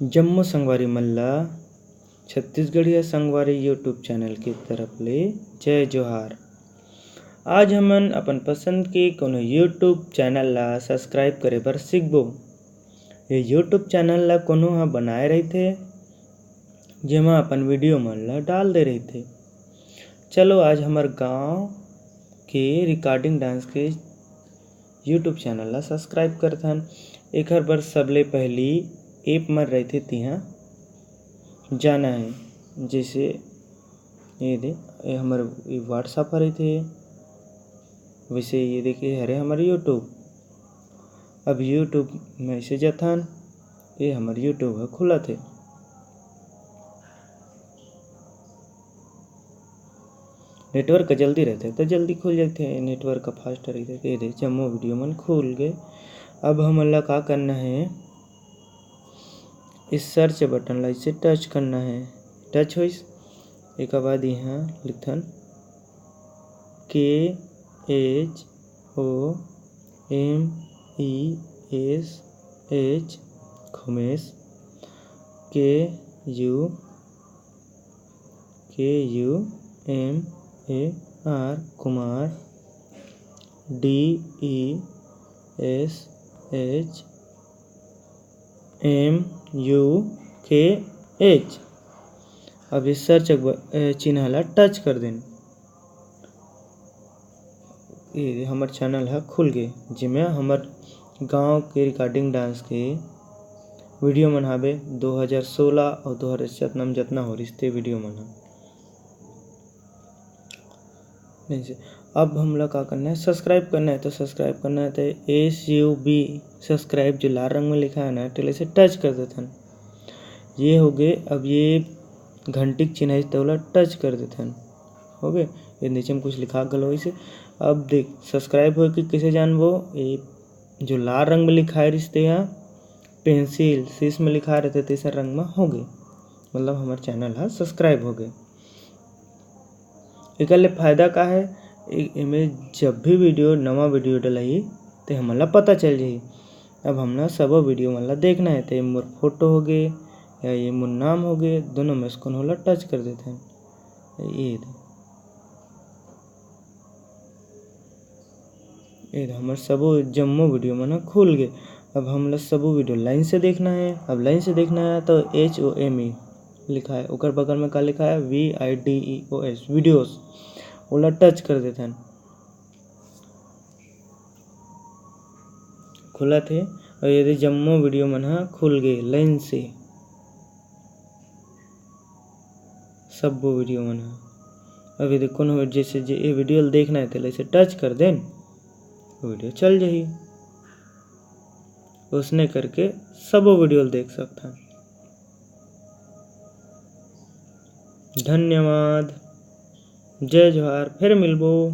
जम्मू संगवारी मल्ला छत्तीसगढ़िया संगवारी YouTube channel की तरफ ले जय जोहार। आज हमन अपन पसंद के कोनो यूट्यूब चैनल ला सब्सक्राइब करे बर सीखबो। ये यूट्यूब चैनल ला कोनो ह बनाए रहिथे जेमा अपन वीडियो मन ला डाल दे रहिथे। चलो आज हमर गांव के रिकॉर्डिंग डांस के यूट्यूब चैनल ला सब्सक्राइब करथन। एकर बर सबले पहली ऐप में रहते तिहा जाना है। जैसे ये हमार व्हाट्सएप पर रहते, वैसे ये देखिए हरे हमारे यूट्यूब। अब यूट्यूब में से जथन ये हमारे यूट्यूब है खुला थे। नेटवर्क जल्दी रहते तो जल्दी खुल जाते, नेटवर्क का फास्ट रहते। ये जम्मू वीडियो मन खुल गए। अब हमन ला का करना है, इस सर्च बटन ला इसे टच करना है। टच होइस एक बाद यहाँ लिखथन KHOMES Khomesh KUMAR Kumar DESHMUKH। अब इस सर्च चिन्ह ला टच कर दें। ये हमार चैनल है खुल गए, जिसमें हमार गांव के रिकॉर्डिंग डांस के वीडियो मन हवे 2016 और 2017 में जितना हो रिश्ते वीडियो मन है। अब हम लोग का करना है, सब्सक्राइब करना है। तो सब्सक्राइब करना है तो SUB सब्सक्राइब जो लाल रंग में लिखा है ना, टेले से टच कर देते हैं। ये हो गए। अब ये घंटी चिन्ह है तो टच कर देते हैं। हो गए। ये नीचे में कुछ लिखा गलो इसे। अब देख सब्सक्राइब हो कि कैसे जानबो, ये जो लाल रंग में लिखा है रिश्ते यहाँ पेंसिल शीश में लिखा रहते तीसरा रंग में हो गए, मतलब हमारे चैनल है सब्सक्राइब हो गए। एक फायदा का है, इमें जब भी नवा वीडियो डलही तो हमला पता चल जाही। अब हमला सब वीडियो मतलब देखना है तो मोर फोटो हो गए या ये मोर नाम हो गए, दोनों में इसको होला टच कर देते हैं। ये हमारे सब जम्मू वीडियो में खुल गए। अब हमला सब वीडियो लाइन से देखना है। अब लाइन से देखना है तो HOME लिखा है, उकर बगल में क्या लिखा है VIDEOS वीडियोस, ओला टच कर देते हैं। खुला थे और यदि जम्मू वीडियो मन खुल गए लाइन से सब वो वीडियो मन। अब यदि कोनो जैसे ये वीडियो देखना है तो इसे टच कर दें, वीडियो चल जाही। उसने करके सब वीडियो देख सकता है। धन्यवाद, जय जोहार, फिर मिलबो।